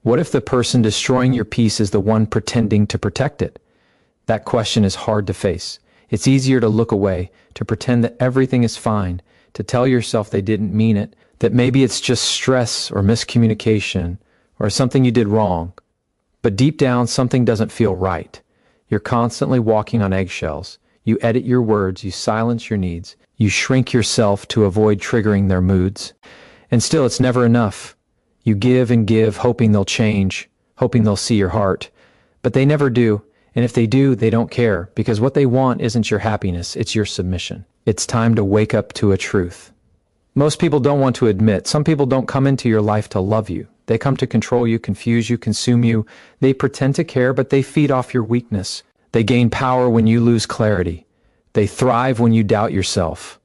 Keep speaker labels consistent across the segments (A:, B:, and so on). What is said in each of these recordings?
A: What if the person destroying your peace is the one pretending to protect it? That question is hard to face. It's easier to look away, to pretend that everything is fine, to tell yourself they didn't mean it, that maybe it's just stress or miscommunication or something you did wrong. But deep down, something doesn't feel right. You're constantly walking on eggshells. You edit your words, you silence your needs, you shrink yourself to avoid triggering their moods. And still, it's never enough. You give and give, hoping they'll change, hoping they'll see your heart. But they never do. And if they do, they don't care, because what they want isn't your happiness, it's your submission. It's time to wake up to a truth. Most people don't want to admit. Some people don't come into your life to love you. They come to control you, confuse you, consume you. They pretend to care, but they feed off your weakness. They gain power when you lose clarity. They thrive when you doubt yourself.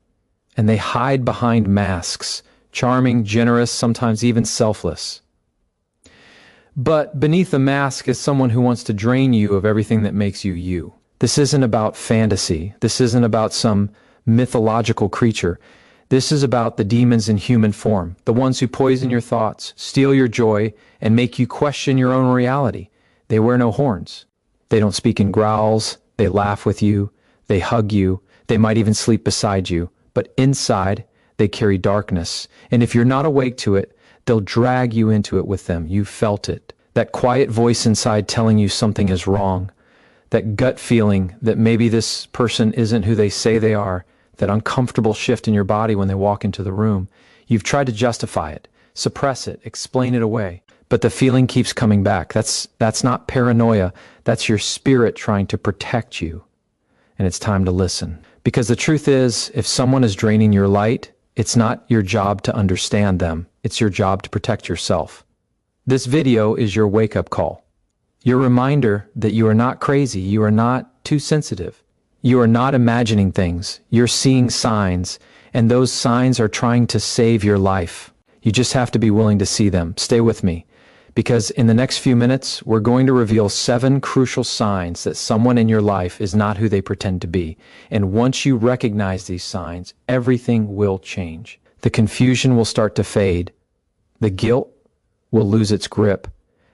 A: And they hide behind masks, charming, generous, sometimes even selfless. But beneath the mask is someone who wants to drain you of everything that makes you you. This isn't about fantasy. This isn't about some mythological creature. This is about the demons in human form, the ones who poison your thoughts, steal your joy, and make you question your own reality. They wear no horns. They don't speak in growls. They laugh with you. They hug you. They might even sleep beside you. But inside, they carry darkness. And if you're not awake to it, they'll drag you into it with them. You've felt it. That quiet voice inside telling you something is wrong. That gut feeling that maybe this person isn't who they say they are. That uncomfortable shift in your body when they walk into the room. You've tried to justify it, suppress it, explain it away. But the feeling keeps coming back. That's not paranoia. That's your spirit trying to protect you. And it's time to listen. Because the truth is, if someone is draining your light, it's not your job to understand them. It's your job to protect yourself. This video is your wake-up call. Your reminder that you are not crazy. You are not too sensitive. You are not imagining things. You're seeing signs, and those signs are trying to save your life. You just have to be willing to see them. Stay with me, because in the next few minutes, we're going to reveal 7 crucial signs that someone in your life is not who they pretend to be. And once you recognize these signs, everything will change. The confusion will start to fade. The guilt will lose its grip,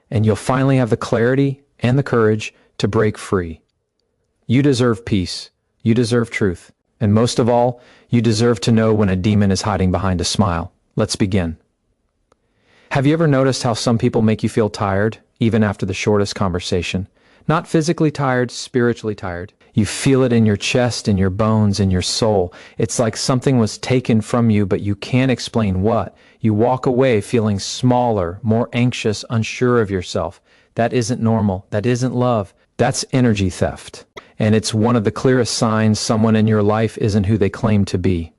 A: and you'll finally have the clarity and the courage to break free. You deserve peace. You deserve truth. And most of all, you deserve to know when a demon is hiding behind a smile. Let's begin. Have you ever noticed how some people make you feel tired, even after the shortest conversation? Not physically tired, spiritually tired. You feel it in your chest, in your bones, in your soul. It's like something was taken from you, but you can't explain what. You walk away feeling smaller, more anxious, unsure of yourself. That isn't normal. That isn't love. That's energy theft. And it's one of the clearest signs someone in your life isn't who they claim to be.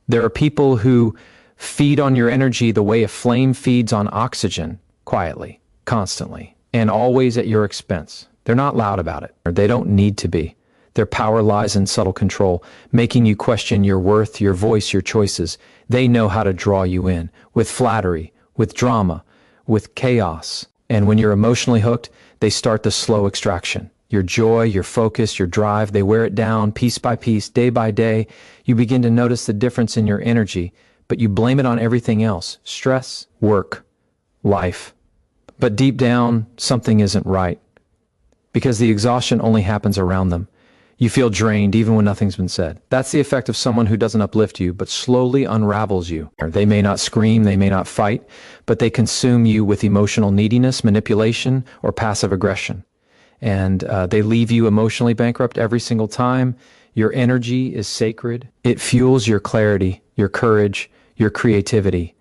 A: There are people who feed on your energy the way a flame feeds on oxygen, quietly, constantly, and always at your expense. They're not loud about it, or they don't need to be. Their power lies in subtle control, making you question your worth, your voice, your choices. They know how to draw you in, with flattery, with drama, with chaos. And when you're emotionally hooked, they start the slow extraction. Your joy, your focus, your drive, they wear it down piece by piece, day by day. You begin to notice the difference in your energy, but you blame it on everything else. Stress, work, life. But deep down, something isn't right. Because the exhaustion only happens around them. You feel drained even when nothing's been said. That's the effect of someone who doesn't uplift you, but slowly unravels you. They may not scream, they may not fight, but they consume you with emotional neediness, manipulation, or passive aggression. And they leave you emotionally bankrupt every single time. Your energy is sacred. It fuels your clarity, your courage, your creativity.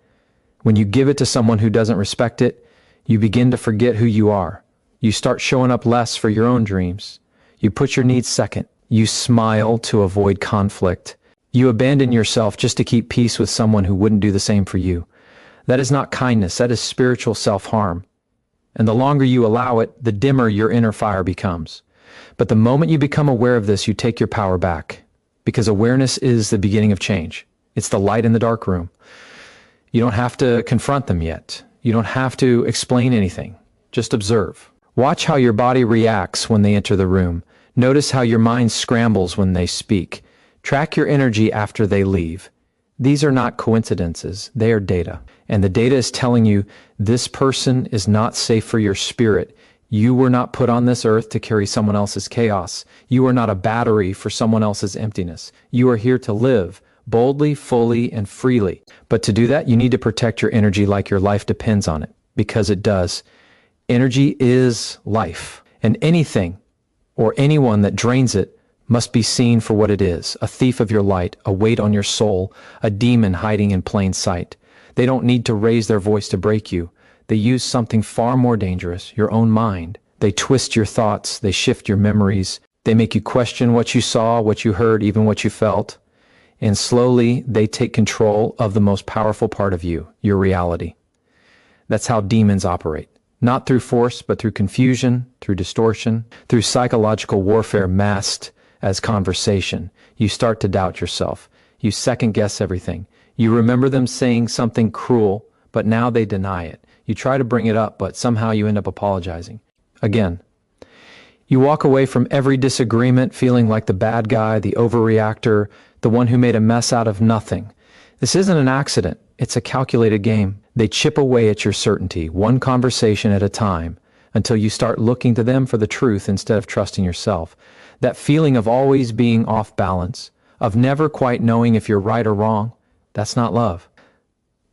A: When you give it to someone who doesn't respect it, you begin to forget who you are. You start showing up less for your own dreams. You put your needs second. You smile to avoid conflict. You abandon yourself just to keep peace with someone who wouldn't do the same for you. That is not kindness. That is spiritual self-harm. And the longer you allow it, the dimmer your inner fire becomes. But the moment you become aware of this, you take your power back. Because awareness is the beginning of change. It's the light in the dark room. You don't have to confront them yet. You don't have to explain anything. Just observe. Watch how your body reacts when they enter the room. Notice how your mind scrambles when they speak. Track your energy after they leave. These are not coincidences, they are data. And the data is telling you this person is not safe for your spirit. You were not put on this earth to carry someone else's chaos. You are not a battery for someone else's emptiness. You are here to live boldly, fully, and freely. But to do that, you need to protect your energy like your life depends on it, because it does. Energy is life, and anything or anyone that drains it must be seen for what it is, a thief of your light, a weight on your soul, a demon hiding in plain sight. They don't need to raise their voice to break you. They use something far more dangerous, your own mind. They twist your thoughts, they shift your memories, they make you question what you saw, what you heard, even what you felt. And slowly, they take control of the most powerful part of you, your reality. That's how demons operate. Not through force, but through confusion, through distortion, through psychological warfare masked as conversation. You start to doubt yourself. You second guess everything. You remember them saying something cruel, but now they deny it. You try to bring it up, but somehow you end up apologizing. Again, you walk away from every disagreement feeling like the bad guy, the overreactor, the one who made a mess out of nothing. This isn't an accident. It's a calculated game. They chip away at your certainty, one conversation at a time, until you start looking to them for the truth instead of trusting yourself. That feeling of always being off balance, of never quite knowing if you're right or wrong, that's not love.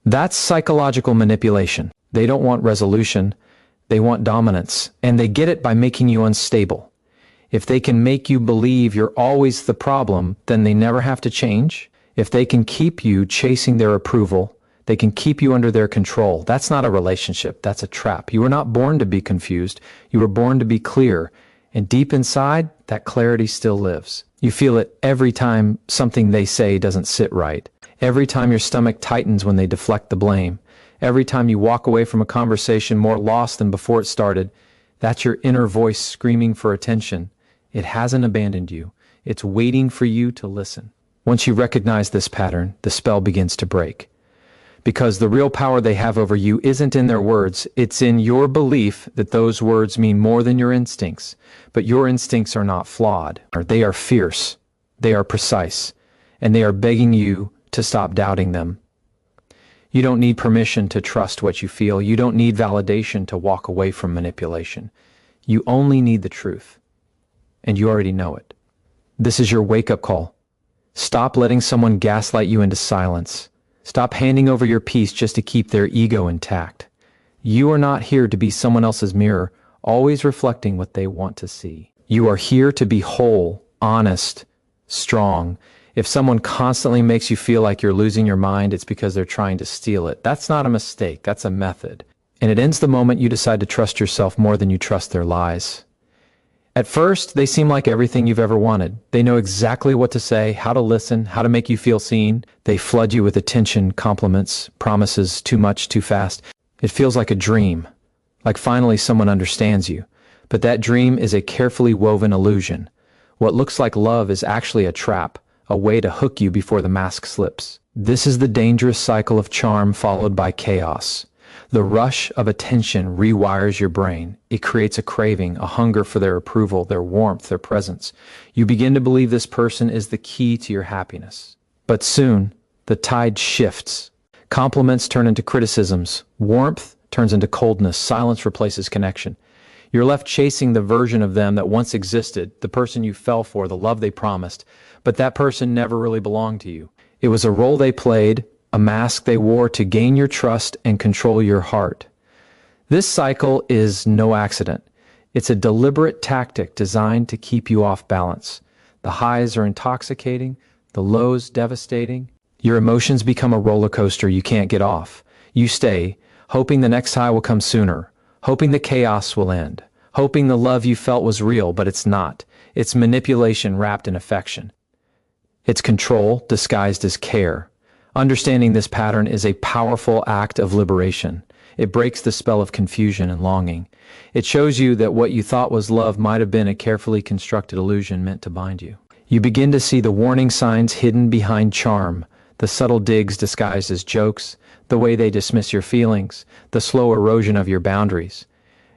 A: That's psychological manipulation. They don't want resolution. They want dominance, and they get it by making you unstable. If they can make you believe you're always the problem, then they never have to change. If they can keep you chasing their approval, they can keep you under their control. That's not a relationship. That's a trap. You were not born to be confused. You were born to be clear. And deep inside, that clarity still lives. You feel it every time something they say doesn't sit right. Every time your stomach tightens when they deflect the blame. Every time you walk away from a conversation more lost than before it started. That's your inner voice screaming for attention. It hasn't abandoned you. It's waiting for you to listen. Once you recognize this pattern, the spell begins to break. Because the real power they have over you isn't in their words, it's in your belief that those words mean more than your instincts. But your instincts are not flawed. They are fierce. They are precise. And they are begging you to stop doubting them. You don't need permission to trust what you feel. You don't need validation to walk away from manipulation. You only need the truth. And you already know it. This is your wake-up call. Stop letting someone gaslight you into silence. Stop handing over your peace just to keep their ego intact. You are not here to be someone else's mirror, always reflecting what they want to see. You are here to be whole, honest, strong. If someone constantly makes you feel like you're losing your mind, it's because they're trying to steal it. That's not a mistake. That's a method. And it ends the moment you decide to trust yourself more than you trust their lies. At first, they seem like everything you've ever wanted. They know exactly what to say, how to listen, how to make you feel seen. They flood you with attention, compliments, promises, too much, too fast. It feels like a dream, like finally someone understands you. But that dream is a carefully woven illusion. What looks like love is actually a trap, a way to hook you before the mask slips. This is the dangerous cycle of charm followed by chaos. The rush of attention rewires your brain. It creates a craving, a hunger for their approval, their warmth, their presence. You begin to believe this person is the key to your happiness. But soon, the tide shifts. Compliments turn into criticisms. Warmth turns into coldness. Silence replaces connection. You're left chasing the version of them that once existed, the person you fell for, the love they promised. But that person never really belonged to you. It was a role they played, a mask they wore to gain your trust and control your heart. This cycle is no accident. It's a deliberate tactic designed to keep you off balance. The highs are intoxicating, the lows devastating. Your emotions become a roller coaster you can't get off. You stay, hoping the next high will come sooner, hoping the chaos will end, hoping the love you felt was real, but it's not. It's manipulation wrapped in affection. It's control disguised as care. Understanding this pattern is a powerful act of liberation. It breaks the spell of confusion and longing. It shows you that what you thought was love might have been a carefully constructed illusion meant to bind you. You begin to see the warning signs hidden behind charm, the subtle digs disguised as jokes, the way they dismiss your feelings, the slow erosion of your boundaries.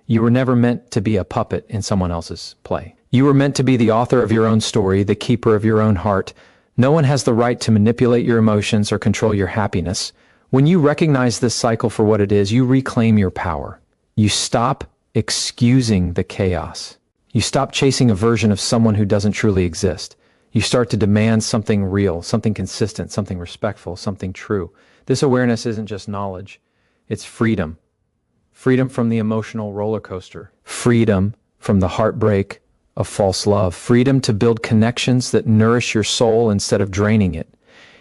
A: You were never meant to be a puppet in someone else's play. You were meant to be the author of your own story, the keeper of your own heart. No one has the right to manipulate your emotions or control your happiness. When you recognize this cycle for what it is, you reclaim your power. You stop excusing the chaos. You stop chasing a version of someone who doesn't truly exist. You start to demand something real, something consistent, something respectful, something true. This awareness isn't just knowledge, it's freedom. Freedom from the emotional roller coaster. Freedom from the heartbreak of false love. Freedom to build connections that nourish your soul instead of draining it.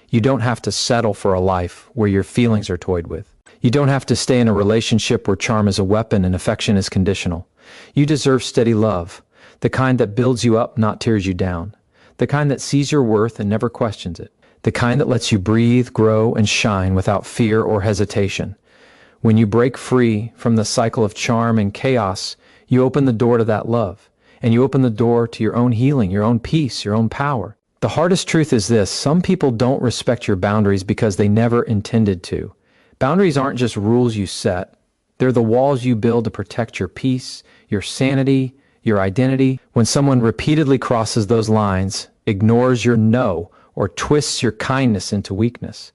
A: You don't have to settle for a life where your feelings are toyed with. You don't have to stay in a relationship where charm is a weapon and affection is conditional. You deserve steady love, the kind that builds you up, not tears you down. The kind that sees your worth and never questions it. The kind that lets you breathe, grow, and shine without fear or hesitation. When you break free from the cycle of charm and chaos, you open the door to that love. And you open the door to your own healing, your own peace, your own power. The hardest truth is this: some people don't respect your boundaries because they never intended to. Boundaries aren't just rules you set. They're the walls you build to protect your peace, your sanity, your identity. When someone repeatedly crosses those lines, ignores your no, or twists your kindness into weakness,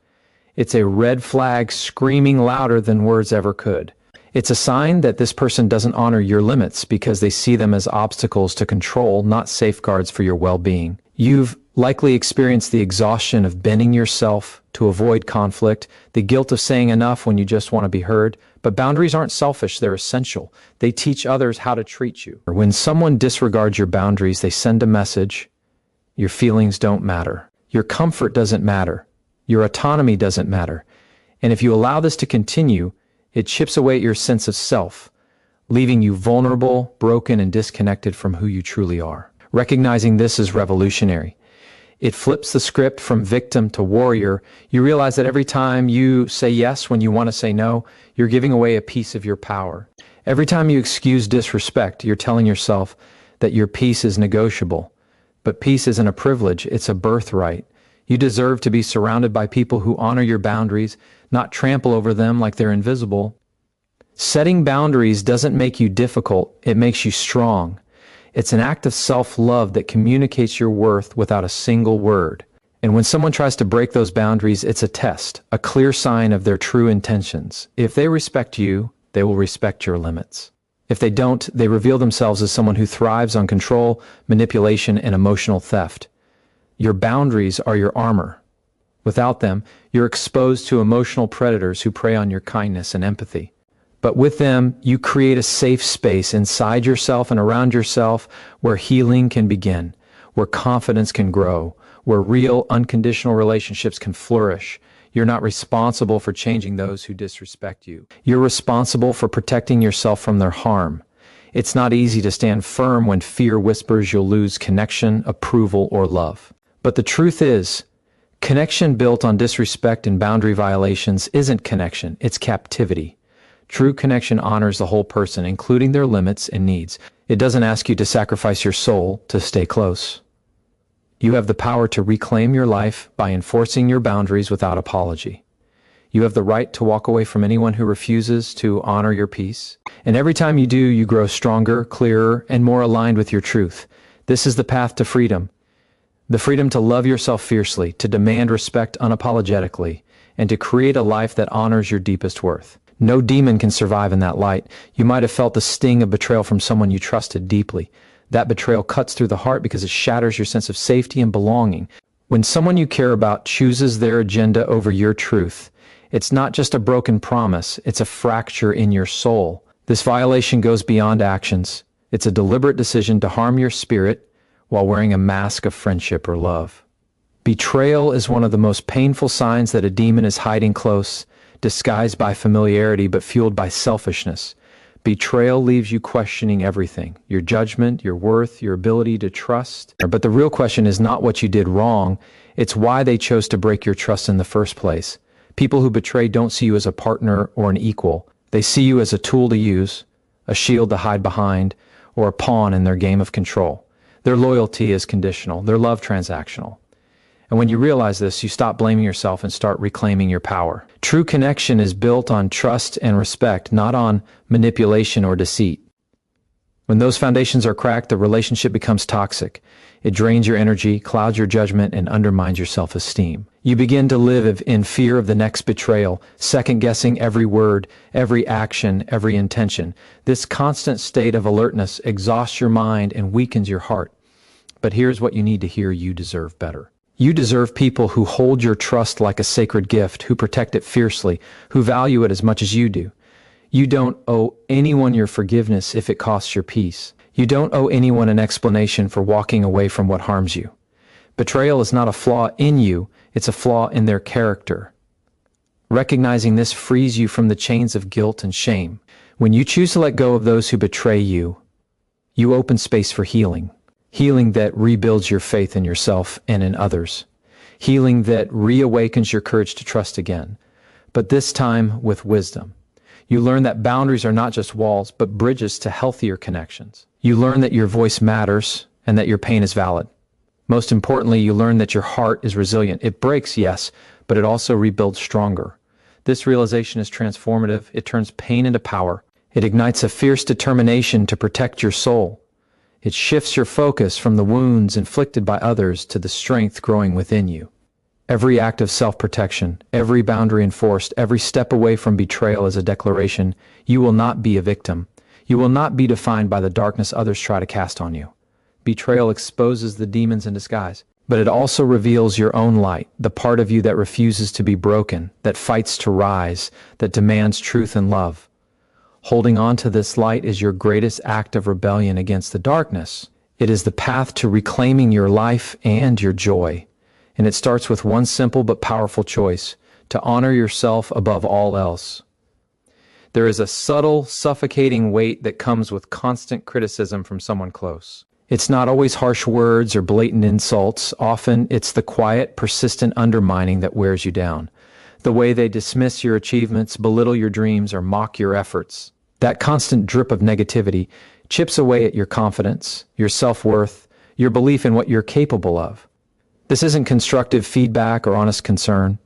A: it's a red flag screaming louder than words ever could. It's a sign that this person doesn't honor your limits because they see them as obstacles to control, not safeguards for your well-being. You've likely experienced the exhaustion of bending yourself to avoid conflict, the guilt of saying enough when you just want to be heard. But boundaries aren't selfish, they're essential. They teach others how to treat you. When someone disregards your boundaries, they send a message: your feelings don't matter. Your comfort doesn't matter. Your autonomy doesn't matter. And if you allow this to continue, it chips away at your sense of self, leaving you vulnerable, broken, and disconnected from who you truly are. Recognizing this is revolutionary. It flips the script from victim to warrior. You realize that every time you say yes when you want to say no, you're giving away a piece of your power. Every time you excuse disrespect, you're telling yourself that your peace is negotiable. But peace isn't a privilege, it's a birthright. You deserve to be surrounded by people who honor your boundaries, not trample over them like they're invisible. Setting boundaries doesn't make you difficult, it makes you strong. It's an act of self-love that communicates your worth without a single word. And when someone tries to break those boundaries, it's a test, a clear sign of their true intentions. If they respect you, they will respect your limits. If they don't, they reveal themselves as someone who thrives on control, manipulation, and emotional theft. Your boundaries are your armor. Without them, you're exposed to emotional predators who prey on your kindness and empathy. But with them, you create a safe space inside yourself and around yourself where healing can begin, where confidence can grow, where real, unconditional relationships can flourish. You're not responsible for changing those who disrespect you. You're responsible for protecting yourself from their harm. It's not easy to stand firm when fear whispers you'll lose connection, approval, or love. But the truth is, connection built on disrespect and boundary violations isn't connection, it's captivity. True connection honors the whole person, including their limits and needs. It doesn't ask you to sacrifice your soul to stay close. You have the power to reclaim your life by enforcing your boundaries without apology. You have the right to walk away from anyone who refuses to honor your peace. And every time you do, you grow stronger, clearer, and more aligned with your truth. This is the path to freedom. The freedom to love yourself fiercely, to demand respect unapologetically, and to create a life that honors your deepest worth. No demon can survive in that light. You might have felt the sting of betrayal from someone you trusted deeply. That betrayal cuts through the heart because it shatters your sense of safety and belonging. When someone you care about chooses their agenda over your truth, it's not just a broken promise, it's a fracture in your soul. This violation goes beyond actions. It's a deliberate decision to harm your spirit while wearing a mask of friendship or love. Betrayal is one of the most painful signs that a demon is hiding close, disguised by familiarity but fueled by selfishness. Betrayal leaves you questioning everything, your judgment, your worth, your ability to trust. But the real question is not what you did wrong, it's why they chose to break your trust in the first place. People who betray don't see you as a partner or an equal. They see you as a tool to use, a shield to hide behind, or a pawn in their game of control. Their loyalty is conditional, their love transactional. And when you realize this, you stop blaming yourself and start reclaiming your power. True connection is built on trust and respect, not on manipulation or deceit. When those foundations are cracked, the relationship becomes toxic. It drains your energy, clouds your judgment, and undermines your self-esteem. You begin to live in fear of the next betrayal, second-guessing every word, every action, every intention. This constant state of alertness exhausts your mind and weakens your heart. But here's what you need to hear: you deserve better. You deserve people who hold your trust like a sacred gift, who protect it fiercely, who value it as much as you do. You don't owe anyone your forgiveness if it costs your peace. You don't owe anyone an explanation for walking away from what harms you. Betrayal is not a flaw in you, it's a flaw in their character. Recognizing this frees you from the chains of guilt and shame. When you choose to let go of those who betray you, you open space for healing. Healing that rebuilds your faith in yourself and in others. Healing that reawakens your courage to trust again, but this time with wisdom. You learn that boundaries are not just walls, but bridges to healthier connections. You learn that your voice matters and that your pain is valid. Most importantly, you learn that your heart is resilient. It breaks, yes, but it also rebuilds stronger. This realization is transformative. It turns pain into power. It ignites a fierce determination to protect your soul. It shifts your focus from the wounds inflicted by others to the strength growing within you. Every act of self-protection, every boundary enforced, every step away from betrayal is a declaration: you will not be a victim. You will not be defined by the darkness others try to cast on you. Betrayal exposes the demons in disguise, but it also reveals your own light, the part of you that refuses to be broken, that fights to rise, that demands truth and love. Holding on to this light is your greatest act of rebellion against the darkness. It is the path to reclaiming your life and your joy. And it starts with one simple but powerful choice: to honor yourself above all else. There is a subtle, suffocating weight that comes with constant criticism from someone close. It's not always harsh words or blatant insults. Often it's the quiet, persistent undermining that wears you down. The way they dismiss your achievements, belittle your dreams, or mock your efforts. That constant drip of negativity chips away at your confidence, your self-worth, your belief in what you're capable of. This isn't constructive feedback or honest concern.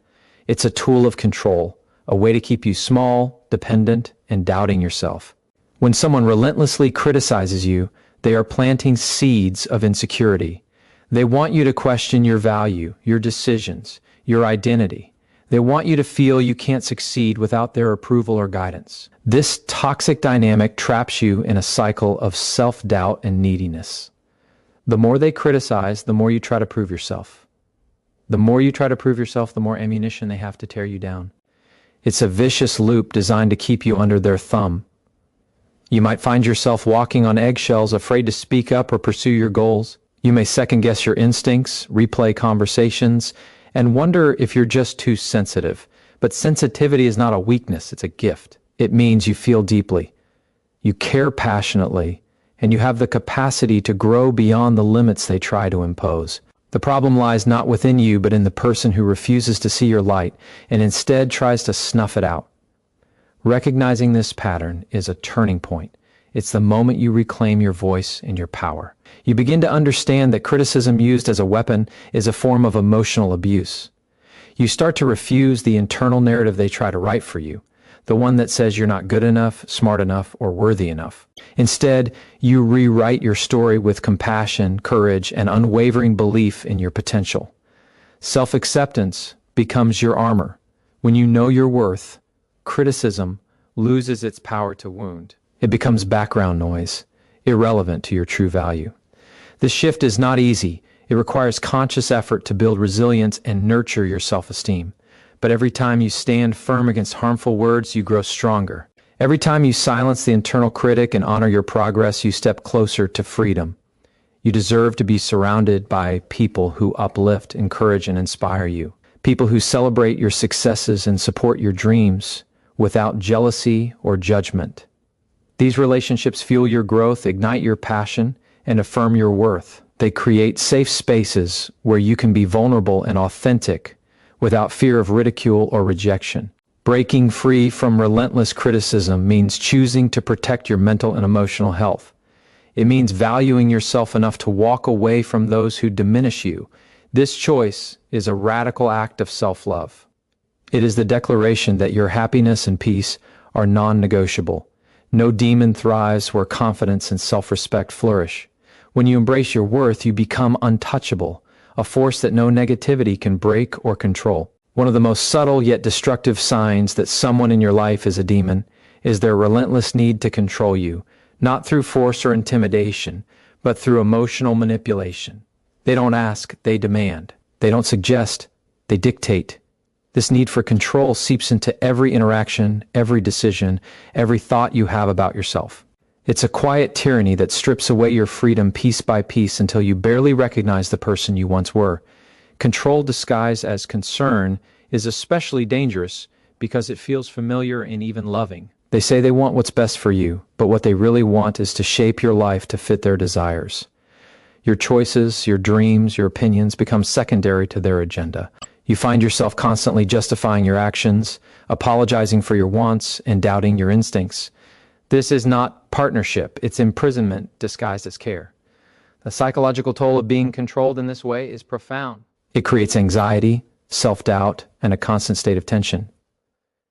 A: It's a tool of control, a way to keep you small, dependent, and doubting yourself. When someone relentlessly criticizes you, they are planting seeds of insecurity. They want you to question your value, your decisions, your identity. They want you to feel you can't succeed without their approval or guidance. This toxic dynamic traps you in a cycle of self-doubt and neediness. The more they criticize, the more you try to prove yourself. The more you try to prove yourself, the more ammunition they have to tear you down. It's a vicious loop designed to keep you under their thumb. You might find yourself walking on eggshells, afraid to speak up or pursue your goals. You may second-guess your instincts, replay conversations, and wonder if you're just too sensitive. But sensitivity is not a weakness, it's a gift. It means you feel deeply, you care passionately, and you have the capacity to grow beyond the limits they try to impose. The problem lies not within you, but in the person who refuses to see your light and instead tries to snuff it out. Recognizing this pattern is a turning point. It's the moment you reclaim your voice and your power. You begin to understand that criticism used as a weapon is a form of emotional abuse. You start to refuse the internal narrative they try to write for you, the one that says you're not good enough, smart enough, or worthy enough. Instead, you rewrite your story with compassion, courage, and unwavering belief in your potential. Self-acceptance becomes your armor. When you know your worth, criticism loses its power to wound. It becomes background noise, irrelevant to your true value. This shift is not easy. It requires conscious effort to build resilience and nurture your self-esteem. But every time you stand firm against harmful words, you grow stronger. Every time you silence the internal critic and honor your progress, you step closer to freedom. You deserve to be surrounded by people who uplift, encourage, and inspire you. People who celebrate your successes and support your dreams without jealousy or judgment. These relationships fuel your growth, ignite your passion, and affirm your worth. They create safe spaces where you can be vulnerable and authentic without fear of ridicule or rejection. Breaking free from relentless criticism means choosing to protect your mental and emotional health. It means valuing yourself enough to walk away from those who diminish you. This choice is a radical act of self-love. It is the declaration that your happiness and peace are non-negotiable. No demon thrives where confidence and self-respect flourish. When you embrace your worth, you become untouchable, a force that no negativity can break or control. One of the most subtle yet destructive signs that someone in your life is a demon is their relentless need to control you, not through force or intimidation, but through emotional manipulation. They don't ask, they demand. They don't suggest, they dictate. This need for control seeps into every interaction, every decision, every thought you have about yourself. It's a quiet tyranny that strips away your freedom piece by piece until you barely recognize the person you once were. Control disguised as concern is especially dangerous because it feels familiar and even loving. They say they want what's best for you, but what they really want is to shape your life to fit their desires. Your choices, your dreams, your opinions become secondary to their agenda. You find yourself constantly justifying your actions, apologizing for your wants, and doubting your instincts. This is not partnership, it's imprisonment disguised as care. The psychological toll of being controlled in this way is profound. It creates anxiety, self-doubt, and a constant state of tension.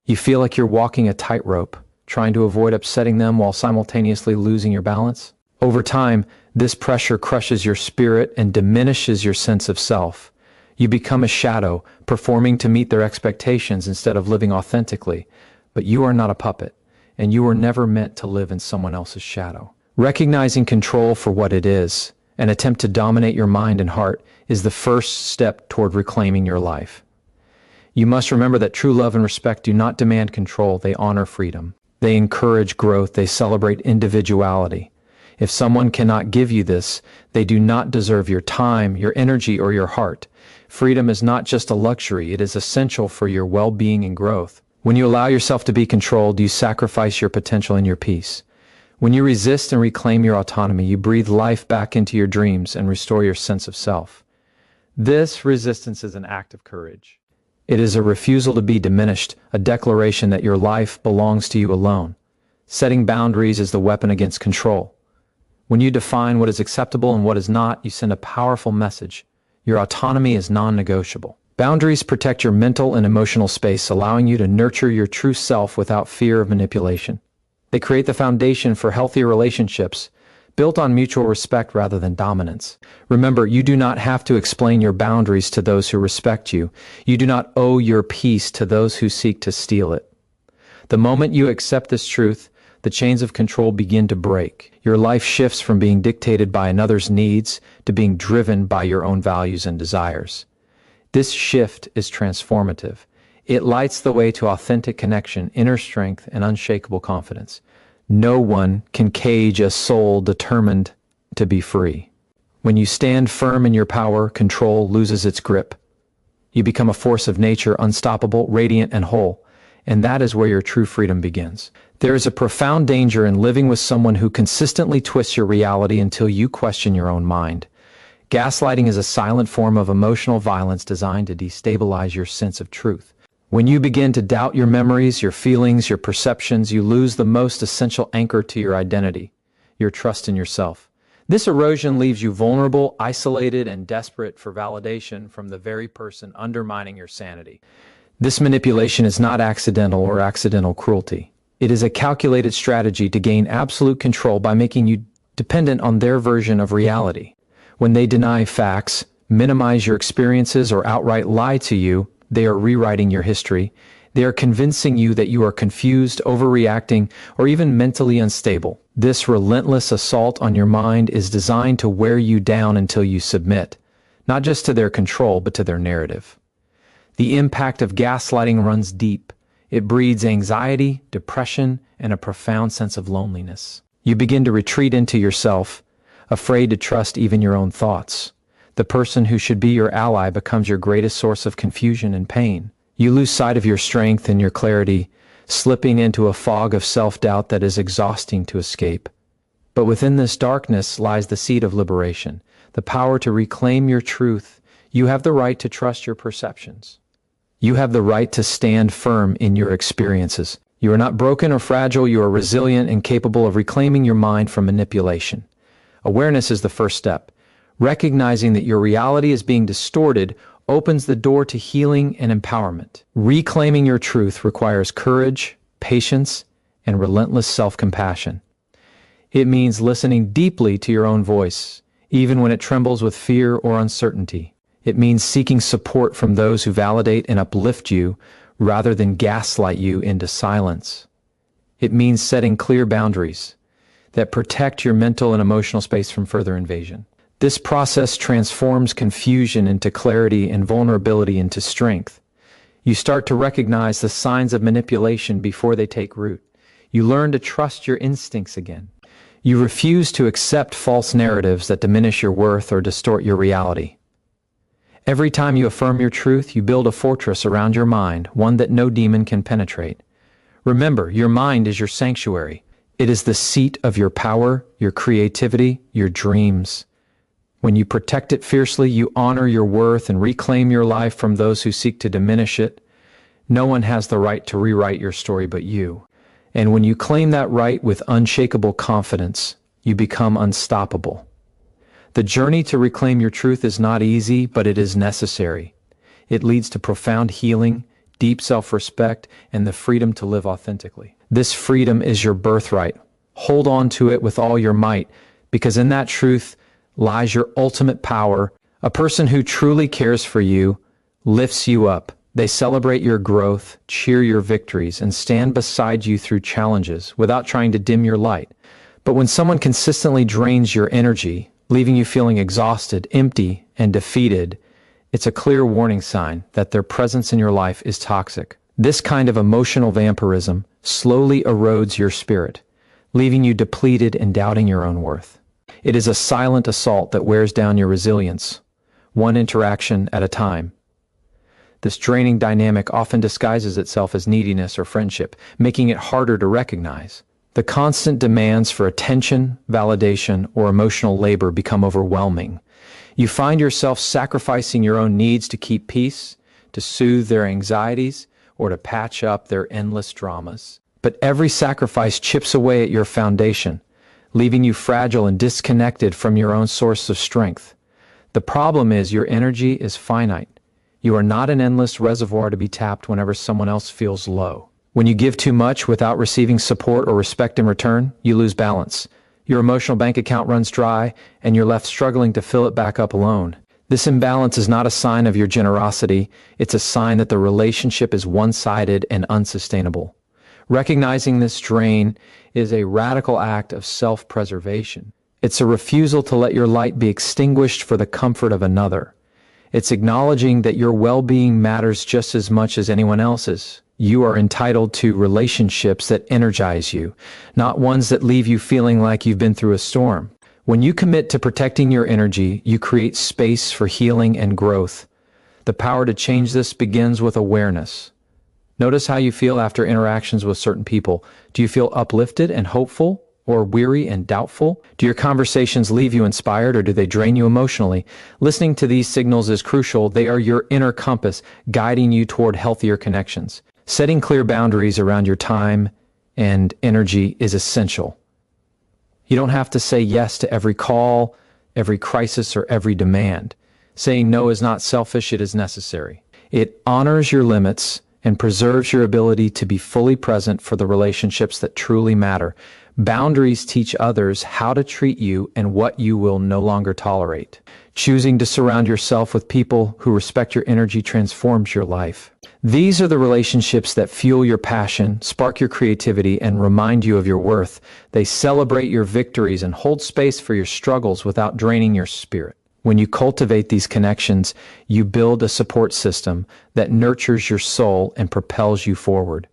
A: You feel like you're walking a tightrope, trying to avoid upsetting them while simultaneously losing your balance. Over time, this pressure crushes your spirit and diminishes your sense of self. You become a shadow, performing to meet their expectations instead of living authentically. But you are not a puppet, and you were never meant to live in someone else's shadow. Recognizing control for what it is, an attempt to dominate your mind and heart, is the first step toward reclaiming your life. You must remember that true love and respect do not demand control, they honor freedom. They encourage growth, they celebrate individuality. If someone cannot give you this, they do not deserve your time, your energy, or your heart. Freedom is not just a luxury, it is essential for your well-being and growth. When you allow yourself to be controlled, you sacrifice your potential and your peace. When you resist and reclaim your autonomy, you breathe life back into your dreams and restore your sense of self. This resistance is an act of courage. It is a refusal to be diminished, a declaration that your life belongs to you alone. Setting boundaries is the weapon against control. When you define what is acceptable and what is not, you send a powerful message. Your autonomy is non-negotiable. Boundaries protect your mental and emotional space, allowing you to nurture your true self without fear of manipulation. They create the foundation for healthier relationships, built on mutual respect rather than dominance. Remember, you do not have to explain your boundaries to those who respect you. You do not owe your peace to those who seek to steal it. The moment you accept this truth, the chains of control begin to break. Your life shifts from being dictated by another's needs to being driven by your own values and desires. This shift is transformative. It lights the way to authentic connection, inner strength, and unshakable confidence. No one can cage a soul determined to be free. When you stand firm in your power, control loses its grip. You become a force of nature, unstoppable, radiant, and whole. And that is where your true freedom begins. There is a profound danger in living with someone who consistently twists your reality until you question your own mind. Gaslighting is a silent form of emotional violence designed to destabilize your sense of truth. When you begin to doubt your memories, your feelings, your perceptions, you lose the most essential anchor to your identity, your trust in yourself. This erosion leaves you vulnerable, isolated, and desperate for validation from the very person undermining your sanity. This manipulation is not accidental or accidental cruelty. It is a calculated strategy to gain absolute control by making you dependent on their version of reality. When they deny facts, minimize your experiences, or outright lie to you, they are rewriting your history. They are convincing you that you are confused, overreacting, or even mentally unstable. This relentless assault on your mind is designed to wear you down until you submit, not just to their control, but to their narrative. The impact of gaslighting runs deep. It breeds anxiety, depression, and a profound sense of loneliness. You begin to retreat into yourself, afraid to trust even your own thoughts. The person who should be your ally becomes your greatest source of confusion and pain. You lose sight of your strength and your clarity, slipping into a fog of self-doubt that is exhausting to escape. But within this darkness lies the seed of liberation, the power to reclaim your truth. You have the right to trust your perceptions. You have the right to stand firm in your experiences. You are not broken or fragile. You are resilient and capable of reclaiming your mind from manipulation. Awareness is the first step. Recognizing that your reality is being distorted opens the door to healing and empowerment. Reclaiming your truth requires courage, patience, and relentless self-compassion. It means listening deeply to your own voice, even when it trembles with fear or uncertainty. It means seeking support from those who validate and uplift you rather than gaslight you into silence. It means setting clear boundaries that protect your mental and emotional space from further invasion. This process transforms confusion into clarity and vulnerability into strength. You start to recognize the signs of manipulation before they take root. You learn to trust your instincts again. You refuse to accept false narratives that diminish your worth or distort your reality. Every time you affirm your truth, you build a fortress around your mind, one that no demon can penetrate. Remember, your mind is your sanctuary. It is the seat of your power, your creativity, your dreams. When you protect it fiercely, you honor your worth and reclaim your life from those who seek to diminish it. No one has the right to rewrite your story but you. And when you claim that right with unshakable confidence, you become unstoppable. The journey to reclaim your truth is not easy, but it is necessary. It leads to profound healing, deep self-respect, and the freedom to live authentically. This freedom is your birthright. Hold on to it with all your might, because in that truth lies your ultimate power. A person who truly cares for you lifts you up. They celebrate your growth, cheer your victories, and stand beside you through challenges without trying to dim your light. But when someone consistently drains your energy, leaving you feeling exhausted, empty, and defeated, it's a clear warning sign that their presence in your life is toxic. This kind of emotional vampirism slowly erodes your spirit, leaving you depleted and doubting your own worth. It is a silent assault that wears down your resilience, one interaction at a time. This draining dynamic often disguises itself as neediness or friendship, making it harder to recognize. The constant demands for attention, validation, or emotional labor become overwhelming. You find yourself sacrificing your own needs to keep peace, to soothe their anxieties, or to patch up their endless dramas. But every sacrifice chips away at your foundation, leaving you fragile and disconnected from your own source of strength. The problem is your energy is finite. You are not an endless reservoir to be tapped whenever someone else feels low. When you give too much without receiving support or respect in return, you lose balance. Your emotional bank account runs dry, and you're left struggling to fill it back up alone. This imbalance is not a sign of your generosity. It's a sign that the relationship is one-sided and unsustainable. Recognizing this drain is a radical act of self-preservation. It's a refusal to let your light be extinguished for the comfort of another. It's acknowledging that your well-being matters just as much as anyone else's. You are entitled to relationships that energize you, not ones that leave you feeling like you've been through a storm. When you commit to protecting your energy, you create space for healing and growth. The power to change this begins with awareness. Notice how you feel after interactions with certain people. Do you feel uplifted and hopeful, or weary and doubtful? Do your conversations leave you inspired, or do they drain you emotionally? Listening to these signals is crucial. They are your inner compass, guiding you toward healthier connections. Setting clear boundaries around your time and energy is essential. You don't have to say yes to every call, every crisis, or every demand. Saying no is not selfish, it is necessary. It honors your limits and preserves your ability to be fully present for the relationships that truly matter. Boundaries teach others how to treat you and what you will no longer tolerate. Choosing to surround yourself with people who respect your energy transforms your life. These are the relationships that fuel your passion, spark your creativity, and remind you of your worth. They celebrate your victories and hold space for your struggles without draining your spirit. When you cultivate these connections, you build a support system that nurtures your soul and propels you forward.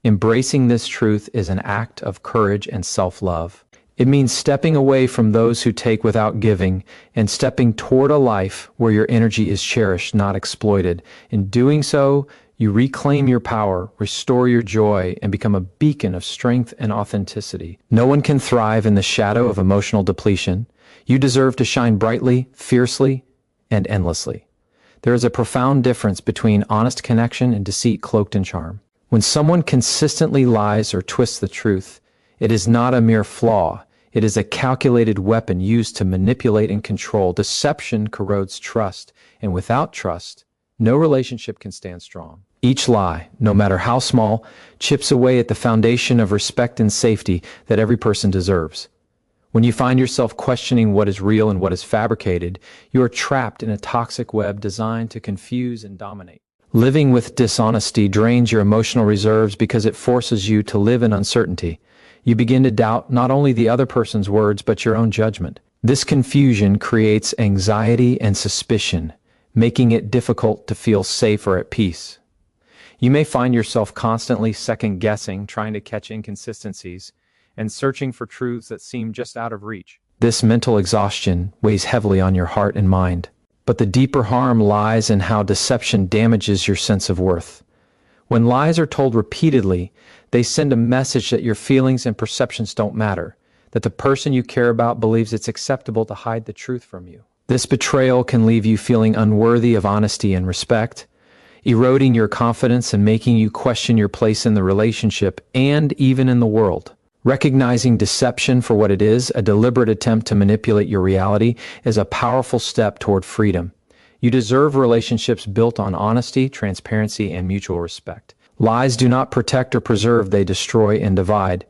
A: Embracing this truth is an act of courage and self-love. It means stepping away from those who take without giving and stepping toward a life where your energy is cherished, not exploited. In doing so, you reclaim your power, restore your joy, and become a beacon of strength and authenticity. No one can thrive in the shadow of emotional depletion. You deserve to shine brightly, fiercely, and endlessly. There is a profound difference between honest connection and deceit cloaked in charm. When someone consistently lies or twists the truth, it is not a mere flaw. It is a calculated weapon used to manipulate and control. Deception corrodes trust, and without trust, no relationship can stand strong. Each lie, no matter how small, chips away at the foundation of respect and safety that every person deserves. When you find yourself questioning what is real and what is fabricated, you are trapped in a toxic web designed to confuse and dominate. Living with dishonesty drains your emotional reserves because it forces you to live in uncertainty. You begin to doubt not only the other person's words, but your own judgment. This confusion creates anxiety and suspicion, making it difficult to feel safe or at peace. You may find yourself constantly second-guessing, trying to catch inconsistencies, and searching for truths that seem just out of reach. This mental exhaustion weighs heavily on your heart and mind. But the deeper harm lies in how deception damages your sense of worth. When lies are told repeatedly, they send a message that your feelings and perceptions don't matter, that the person you care about believes it's acceptable to hide the truth from you. This betrayal can leave you feeling unworthy of honesty and respect, eroding your confidence and making you question your place in the relationship and even in the world. Recognizing deception for what it is, a deliberate attempt to manipulate your reality, is a powerful step toward freedom. You deserve relationships built on honesty, transparency, and mutual respect. Lies do not protect or preserve, they destroy and divide.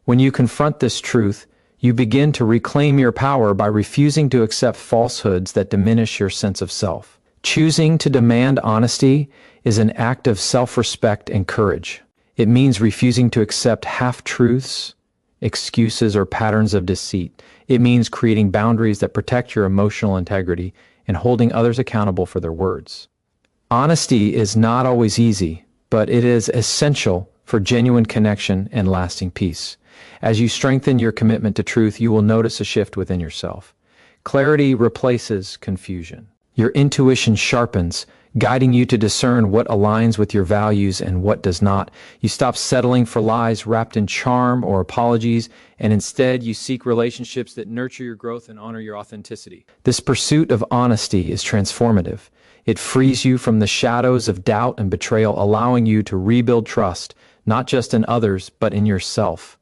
A: When you confront this truth, you begin to reclaim your power by refusing to accept falsehoods that diminish your sense of self. Choosing to demand honesty is an act of self-respect and courage. It means refusing to accept half-truths, excuses, or patterns of deceit. It means creating boundaries that protect your emotional integrity and holding others accountable for their words. Honesty is not always easy, but it is essential for genuine connection and lasting peace. As you strengthen your commitment to truth, you will notice a shift within yourself. Clarity replaces confusion. Your intuition sharpens, guiding you to discern what aligns with your values and what does not. You stop settling for lies wrapped in charm or apologies, and instead you seek relationships that nurture your growth and honor your authenticity. This pursuit of honesty is transformative. It frees you from the shadows of doubt and betrayal, allowing you to rebuild trust, not just in others, but in yourself.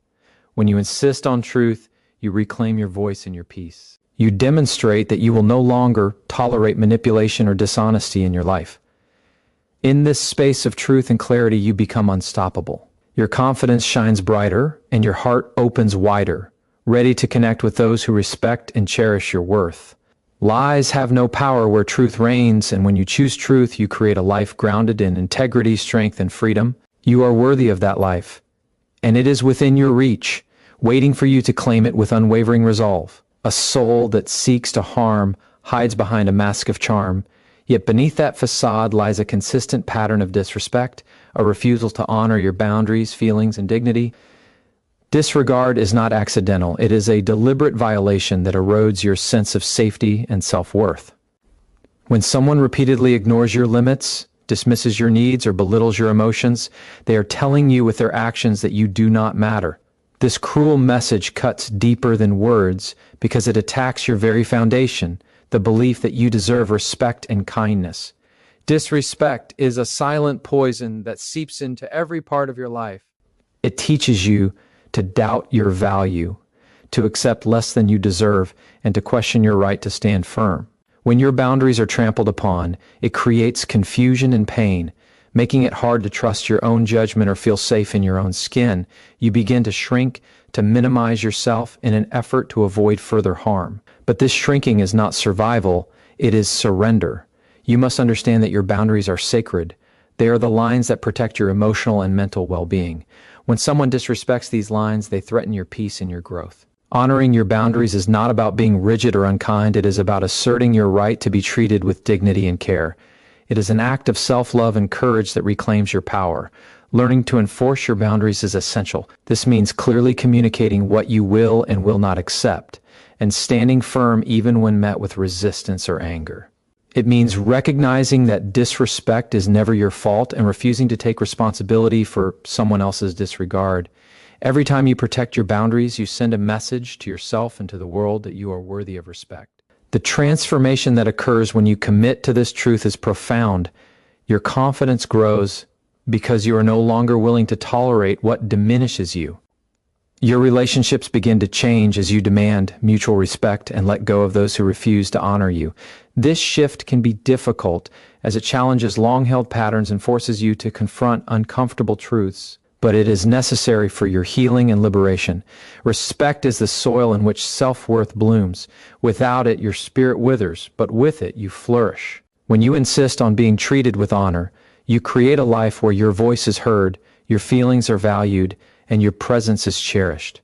A: When you insist on truth, you reclaim your voice and your peace. You demonstrate that you will no longer tolerate manipulation or dishonesty in your life. In this space of truth and clarity, you become unstoppable. Your confidence shines brighter and your heart opens wider, ready to connect with those who respect and cherish your worth. Lies have no power where truth reigns, and when you choose truth, you create a life grounded in integrity, strength, and freedom. You are worthy of that life, and it is within your reach, waiting for you to claim it with unwavering resolve. A soul that seeks to harm hides behind a mask of charm, yet beneath that facade lies a consistent pattern of disrespect, a refusal to honor your boundaries, feelings, and dignity. Disregard is not accidental. It is a deliberate violation that erodes your sense of safety and self-worth. When someone repeatedly ignores your limits, dismisses your needs, or belittles your emotions, they are telling you with their actions that you do not matter. This cruel message cuts deeper than words because it attacks your very foundation, the belief that you deserve respect and kindness. Disrespect is a silent poison that seeps into every part of your life. It teaches you to doubt your value, to accept less than you deserve, and to question your right to stand firm. When your boundaries are trampled upon, it creates confusion and pain, making it hard to trust your own judgment or feel safe in your own skin. You begin to shrink, to minimize yourself in an effort to avoid further harm. But this shrinking is not survival, it is surrender. You must understand that your boundaries are sacred. They are the lines that protect your emotional and mental well-being. When someone disrespects these lines, they threaten your peace and your growth. Honoring your boundaries is not about being rigid or unkind, it is about asserting your right to be treated with dignity and care. It is an act of self-love and courage that reclaims your power. Learning to enforce your boundaries is essential. This means clearly communicating what you will and will not accept, and standing firm even when met with resistance or anger. It means recognizing that disrespect is never your fault and refusing to take responsibility for someone else's disregard. Every time you protect your boundaries, you send a message to yourself and to the world that you are worthy of respect. The transformation that occurs when you commit to this truth is profound. Your confidence grows because you are no longer willing to tolerate what diminishes you. Your relationships begin to change as you demand mutual respect and let go of those who refuse to honor you. This shift can be difficult as it challenges long-held patterns and forces you to confront uncomfortable truths, but it is necessary for your healing and liberation. Respect is the soil in which self-worth blooms. Without it, your spirit withers, but with it, you flourish. When you insist on being treated with honor, you create a life where your voice is heard, your feelings are valued, and your presence is cherished.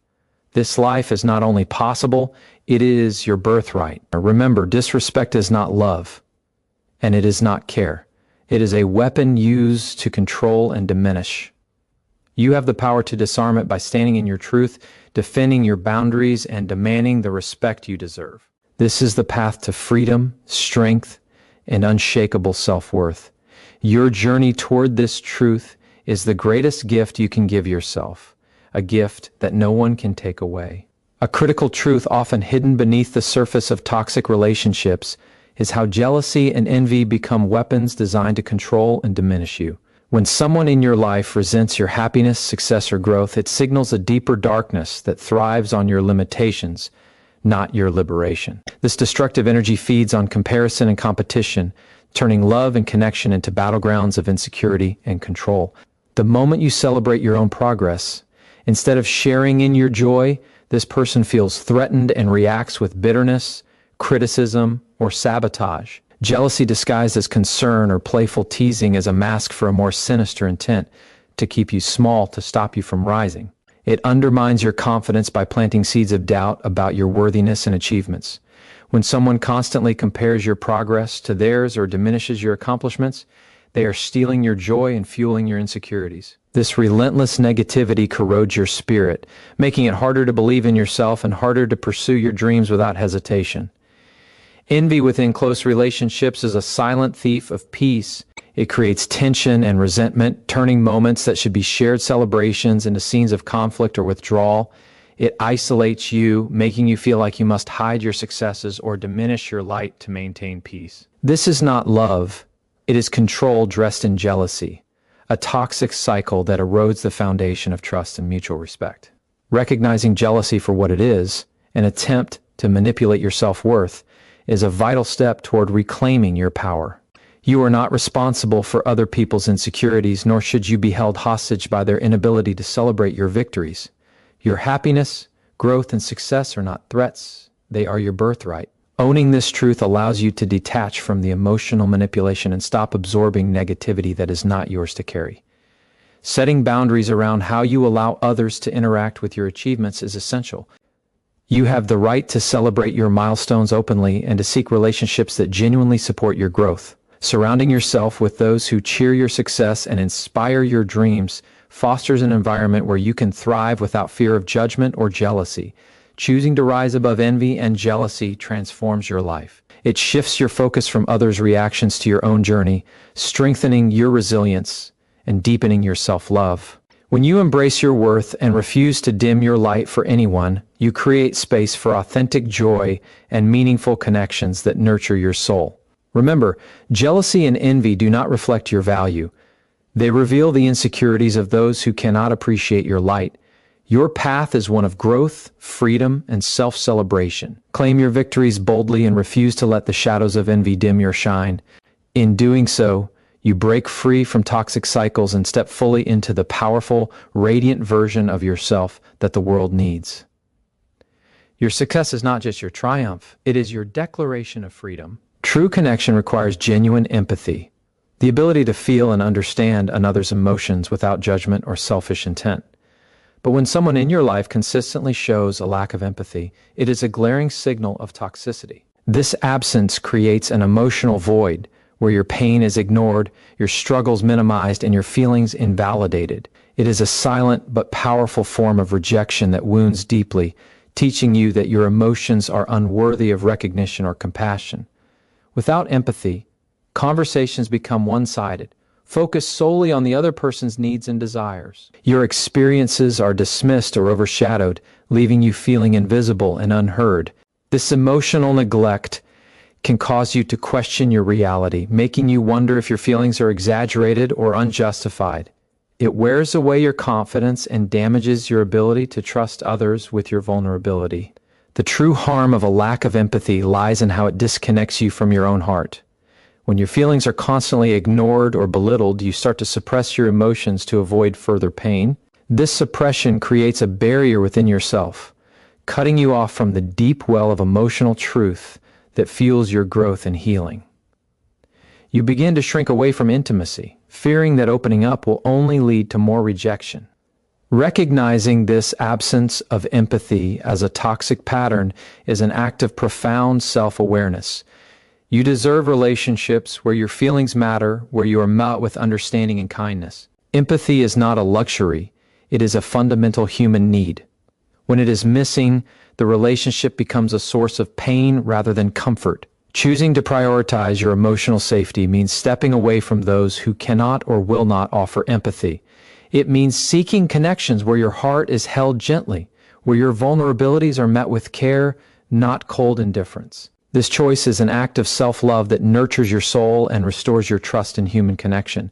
A: This life is not only possible, it is your birthright. Remember, disrespect is not love, and it is not care. It is a weapon used to control and diminish. You have the power to disarm it by standing in your truth, defending your boundaries, and demanding the respect you deserve. This is the path to freedom, strength, and unshakable self-worth. Your journey toward this truth is the greatest gift you can give yourself, a gift that no one can take away. A critical truth often hidden beneath the surface of toxic relationships is how jealousy and envy become weapons designed to control and diminish you. When someone in your life resents your happiness, success, or growth, it signals a deeper darkness that thrives on your limitations, not your liberation. This destructive energy feeds on comparison and competition, turning love and connection into battlegrounds of insecurity and control. The moment you celebrate your own progress, instead of sharing in your joy, this person feels threatened and reacts with bitterness, criticism, or sabotage. Jealousy disguised as concern or playful teasing is a mask for a more sinister intent, to keep you small, to stop you from rising. It undermines your confidence by planting seeds of doubt about your worthiness and achievements. When someone constantly compares your progress to theirs or diminishes your accomplishments, they are stealing your joy and fueling your insecurities. This relentless negativity corrodes your spirit, making it harder to believe in yourself and harder to pursue your dreams without hesitation. Envy within close relationships is a silent thief of peace. It creates tension and resentment, turning moments that should be shared celebrations into scenes of conflict or withdrawal. It isolates you, making you feel like you must hide your successes or diminish your light to maintain peace. This is not love. It is control dressed in jealousy, a toxic cycle that erodes the foundation of trust and mutual respect. Recognizing jealousy for what it is, an attempt to manipulate your self-worth, is a vital step toward reclaiming your power. You are not responsible for other people's insecurities, nor should you be held hostage by their inability to celebrate your victories. Your happiness, growth, and success are not threats. They are your birthright. Owning this truth allows you to detach from the emotional manipulation and stop absorbing negativity that is not yours to carry. Setting boundaries around how you allow others to interact with your achievements is essential. You have the right to celebrate your milestones openly and to seek relationships that genuinely support your growth. Surrounding yourself with those who cheer your success and inspire your dreams fosters an environment where you can thrive without fear of judgment or jealousy. Choosing to rise above envy and jealousy transforms your life. It shifts your focus from others' reactions to your own journey, strengthening your resilience and deepening your self-love. When you embrace your worth and refuse to dim your light for anyone, you create space for authentic joy and meaningful connections that nurture your soul. Remember, jealousy and envy do not reflect your value. They reveal the insecurities of those who cannot appreciate your light. Your path is one of growth, freedom, and self-celebration. Claim your victories boldly and refuse to let the shadows of envy dim your shine. In doing so, you break free from toxic cycles and step fully into the powerful, radiant version of yourself that the world needs. Your success is not just your triumph, it is your declaration of freedom. True connection requires genuine empathy, the ability to feel and understand another's emotions without judgment or selfish intent. But when someone in your life consistently shows a lack of empathy, it is a glaring signal of toxicity. This absence creates an emotional void where your pain is ignored, your struggles minimized, and your feelings invalidated. It is a silent but powerful form of rejection that wounds deeply, teaching you that your emotions are unworthy of recognition or compassion. Without empathy, conversations become one-sided, focused solely on the other person's needs and desires. Your experiences are dismissed or overshadowed, leaving you feeling invisible and unheard. This emotional neglect can cause you to question your reality, making you wonder if your feelings are exaggerated or unjustified. It wears away your confidence and damages your ability to trust others with your vulnerability. The true harm of a lack of empathy lies in how it disconnects you from your own heart. When your feelings are constantly ignored or belittled, you start to suppress your emotions to avoid further pain. This suppression creates a barrier within yourself, cutting you off from the deep well of emotional truth that fuels your growth and healing. You begin to shrink away from intimacy, fearing that opening up will only lead to more rejection. Recognizing this absence of empathy as a toxic pattern is an act of profound self-awareness. You deserve relationships where your feelings matter, where you are met with understanding and kindness. Empathy is not a luxury, it is a fundamental human need. When it is missing, the relationship becomes a source of pain rather than comfort. Choosing to prioritize your emotional safety means stepping away from those who cannot or will not offer empathy. It means seeking connections where your heart is held gently, where your vulnerabilities are met with care, not cold indifference. This choice is an act of self-love that nurtures your soul and restores your trust in human connection.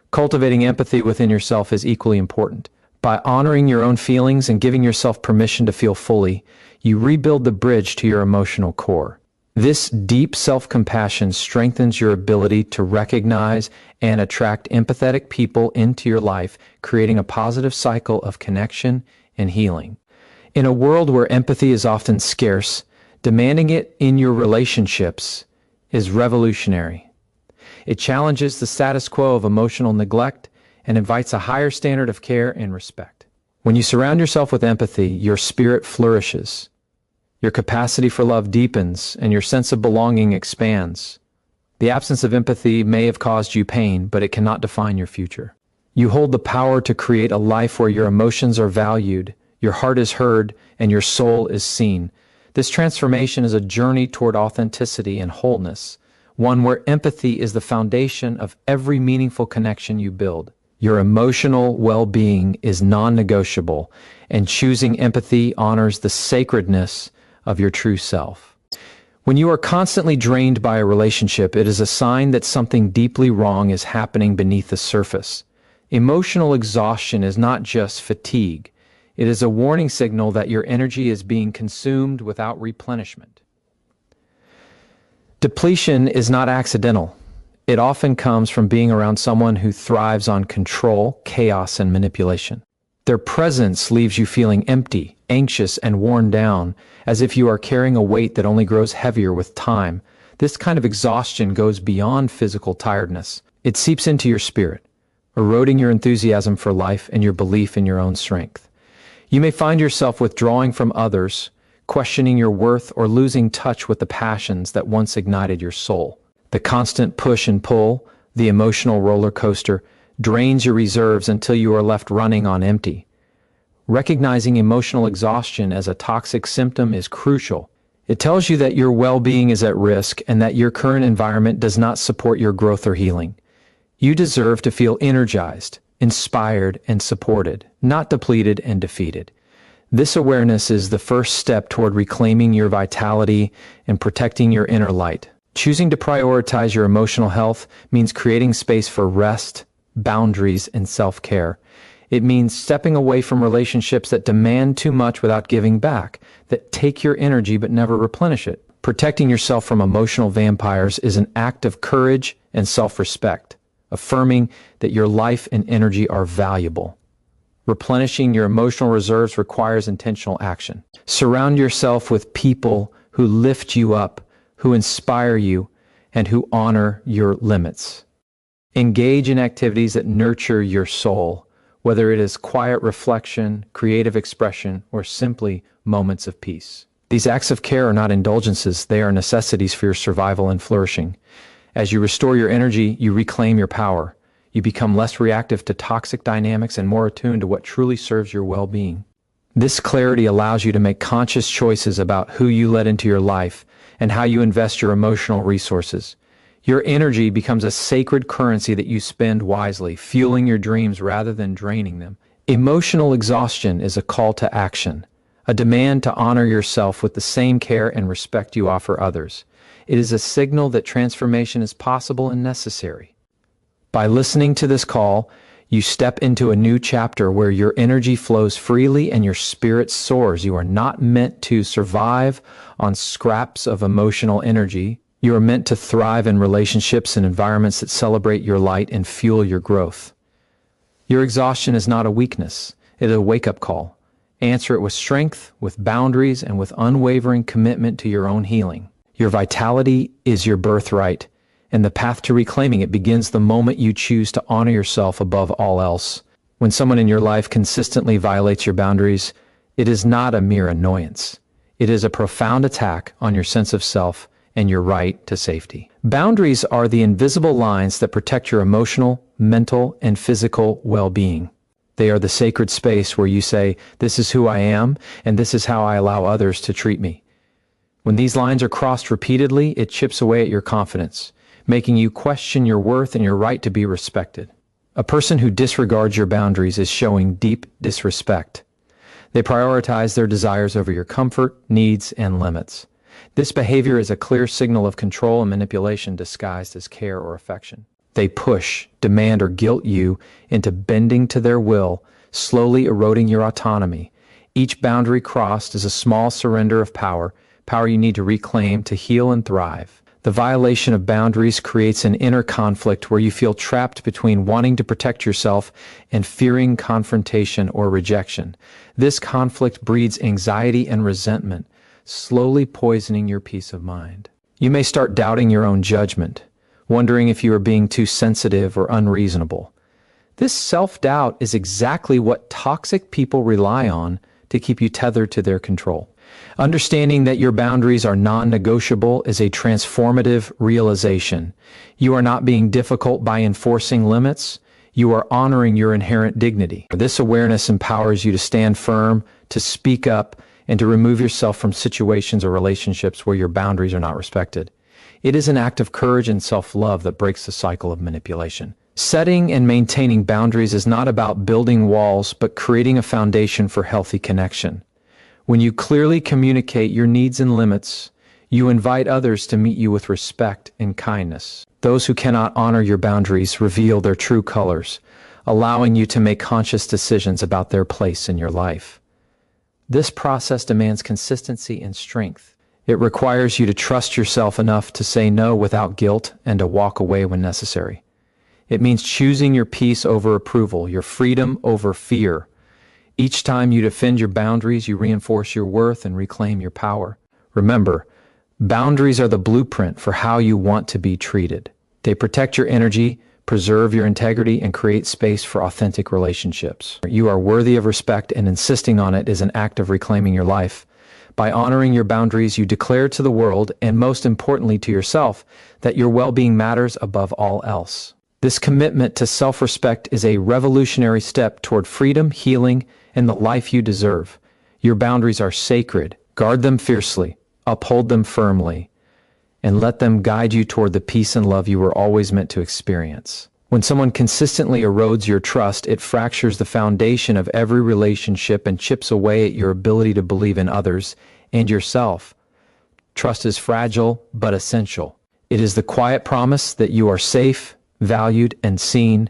A: Cultivating empathy within yourself is equally important. By honoring your own feelings and giving yourself permission to feel fully, you rebuild the bridge to your emotional core. This deep self-compassion strengthens your ability to recognize and attract empathetic people into your life, creating a positive cycle of connection and healing. In a world where empathy is often scarce, demanding it in your relationships is revolutionary. It challenges the status quo of emotional neglect and invites a higher standard of care and respect. When you surround yourself with empathy, your spirit flourishes. Your capacity for love deepens, and your sense of belonging expands. The absence of empathy may have caused you pain, but it cannot define your future. You hold the power to create a life where your emotions are valued, your heart is heard, and your soul is seen. This transformation is a journey toward authenticity and wholeness, one where empathy is the foundation of every meaningful connection you build. Your emotional well-being is non-negotiable, and choosing empathy honors the sacredness of your true self. When you are constantly drained by a relationship, it is a sign that something deeply wrong is happening beneath the surface. Emotional exhaustion is not just fatigue. It is a warning signal that your energy is being consumed without replenishment. Depletion is not accidental. It often comes from being around someone who thrives on control, chaos, and manipulation. Their presence leaves you feeling empty, anxious, and worn down, as if you are carrying a weight that only grows heavier with time. This kind of exhaustion goes beyond physical tiredness. It seeps into your spirit, eroding your enthusiasm for life and your belief in your own strength. You may find yourself withdrawing from others, questioning your worth, or losing touch with the passions that once ignited your soul. The constant push and pull, the emotional roller coaster, drains your reserves until you are left running on empty. Recognizing emotional exhaustion as a toxic symptom is crucial. It tells you that your well-being is at risk and that your current environment does not support your growth or healing. You deserve to feel energized, inspired, and supported, not depleted and defeated. This awareness is the first step toward reclaiming your vitality and protecting your inner light. Choosing to prioritize your emotional health means creating space for rest, boundaries, and self-care. It means stepping away from relationships that demand too much without giving back, that take your energy but never replenish it. Protecting yourself from emotional vampires is an act of courage and self-respect, affirming that your life and energy are valuable. Replenishing your emotional reserves requires intentional action. Surround yourself with people who lift you up, who inspire you, and who honor your limits. Engage in activities that nurture your soul, whether it is quiet reflection, creative expression, or simply moments of peace. These acts of care are not indulgences, they are necessities for your survival and flourishing. As you restore your energy, you reclaim your power. You become less reactive to toxic dynamics and more attuned to what truly serves your well-being. This clarity allows you to make conscious choices about who you let into your life and how you invest your emotional resources. Your energy becomes a sacred currency that you spend wisely, fueling your dreams rather than draining them. Emotional exhaustion is a call to action, a demand to honor yourself with the same care and respect you offer others. It is a signal that transformation is possible and necessary. By listening to this call, You step into a new chapter where your energy flows freely and your spirit soars. You are not meant to survive on scraps of emotional energy. You are meant to thrive in relationships and environments that celebrate your light and fuel your growth. Your exhaustion is not a weakness. It is a wake-up call. Answer it with strength, with boundaries, and with unwavering commitment to your own healing. Your vitality is your birthright, and the path to reclaiming it begins the moment you choose to honor yourself above all else. When someone in your life consistently violates your boundaries, it is not a mere annoyance. It is a profound attack on your sense of self and your right to safety. Boundaries are the invisible lines that protect your emotional, mental, and physical well-being. They are the sacred space where you say, "This is who I am, and this is how I allow others to treat me." When these lines are crossed repeatedly, it chips away at your confidence, making you question your worth and your right to be respected. A person who disregards your boundaries is showing deep disrespect. They prioritize their desires over your comfort, needs, and limits. This behavior is a clear signal of control and manipulation disguised as care or affection. They push, demand, or guilt you into bending to their will, slowly eroding your autonomy. Each boundary crossed is a small surrender of power you need to reclaim to heal and thrive. The violation of boundaries creates an inner conflict where you feel trapped between wanting to protect yourself and fearing confrontation or rejection. This conflict breeds anxiety and resentment, slowly poisoning your peace of mind. You may start doubting your own judgment, wondering if you are being too sensitive or unreasonable. This self-doubt is exactly what toxic people rely on to keep you tethered to their control. Understanding that your boundaries are non-negotiable is a transformative realization. You are not being difficult by enforcing limits. You are honoring your inherent dignity. This awareness empowers you to stand firm, to speak up, and to remove yourself from situations or relationships where your boundaries are not respected. It is an act of courage and self-love that breaks the cycle of manipulation. Setting and maintaining boundaries is not about building walls, but creating a foundation for healthy connection. When you clearly communicate your needs and limits, you invite others to meet you with respect and kindness. Those who cannot honor your boundaries reveal their true colors, allowing you to make conscious decisions about their place in your life. This process demands consistency and strength. It requires you to trust yourself enough to say no without guilt and to walk away when necessary. It means choosing your peace over approval, your freedom over fear. Each time you defend your boundaries, you reinforce your worth and reclaim your power. Remember, boundaries are the blueprint for how you want to be treated. They protect your energy, preserve your integrity, and create space for authentic relationships. You are worthy of respect, and insisting on it is an act of reclaiming your life. By honoring your boundaries, you declare to the world, and most importantly to yourself, that your well-being matters above all else. This commitment to self-respect is a revolutionary step toward freedom, healing, and the life you deserve. Your boundaries are sacred. Guard them fiercely, uphold them firmly, and let them guide you toward the peace and love you were always meant to experience. When someone consistently erodes your trust, it fractures the foundation of every relationship and chips away at your ability to believe in others and yourself. Trust is fragile but essential. It is the quiet promise that you are safe, valued, and seen.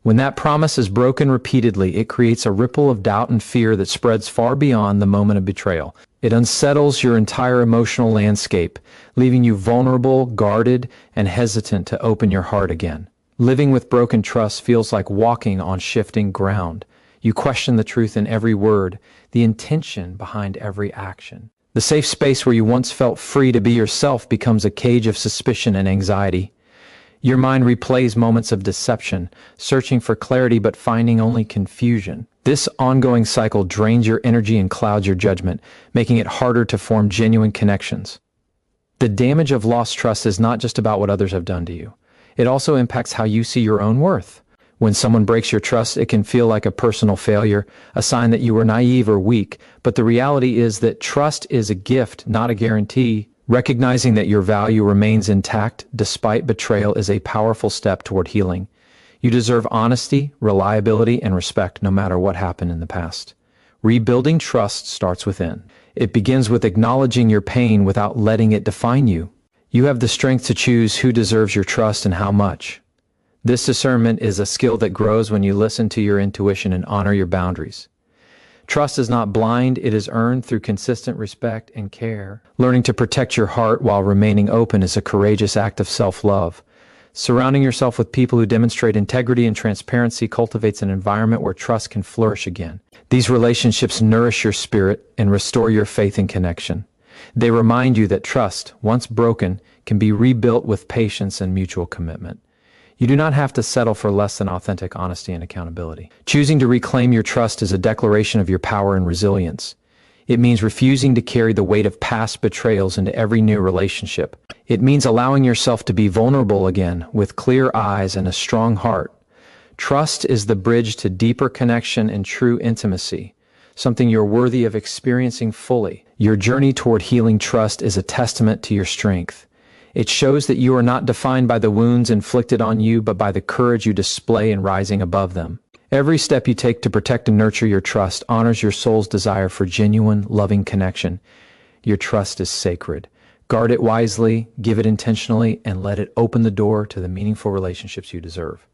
A: When that promise is broken repeatedly, it creates a ripple of doubt and fear that spreads far beyond the moment of betrayal. It unsettles your entire emotional landscape, leaving you vulnerable, guarded, and hesitant to open your heart again. Living with broken trust feels like walking on shifting ground. You question the truth in every word, the intention behind every action. The safe space where you once felt free to be yourself becomes a cage of suspicion and anxiety. Your mind replays moments of deception, searching for clarity but finding only confusion. This ongoing cycle drains your energy and clouds your judgment, making it harder to form genuine connections. The damage of lost trust is not just about what others have done to you. It also impacts how you see your own worth. When someone breaks your trust, it can feel like a personal failure, a sign that you were naive or weak. But the reality is that trust is a gift, not a guarantee. Recognizing that your value remains intact despite betrayal is a powerful step toward healing. You deserve honesty, reliability, and respect no matter what happened in the past. Rebuilding trust starts within. It begins with acknowledging your pain without letting it define you. You have the strength to choose who deserves your trust and how much. This discernment is a skill that grows when you listen to your intuition and honor your boundaries. Trust is not blind, it is earned through consistent respect and care. Learning to protect your heart while remaining open is a courageous act of self-love. Surrounding yourself with people who demonstrate integrity and transparency cultivates an environment where trust can flourish again. These relationships nourish your spirit and restore your faith in connection. They remind you that trust, once broken, can be rebuilt with patience and mutual commitment. You do not have to settle for less than authentic honesty and accountability. Choosing to reclaim your trust is a declaration of your power and resilience. It means refusing to carry the weight of past betrayals into every new relationship. It means allowing yourself to be vulnerable again with clear eyes and a strong heart. Trust is the bridge to deeper connection and true intimacy, something you're worthy of experiencing fully. Your journey toward healing trust is a testament to your strength. It shows that you are not defined by the wounds inflicted on you, but by the courage you display in rising above them. Every step you take to protect and nurture your trust honors your soul's desire for genuine, loving connection. Your trust is sacred. Guard it wisely, give it intentionally, and let it open the door to the meaningful relationships you deserve.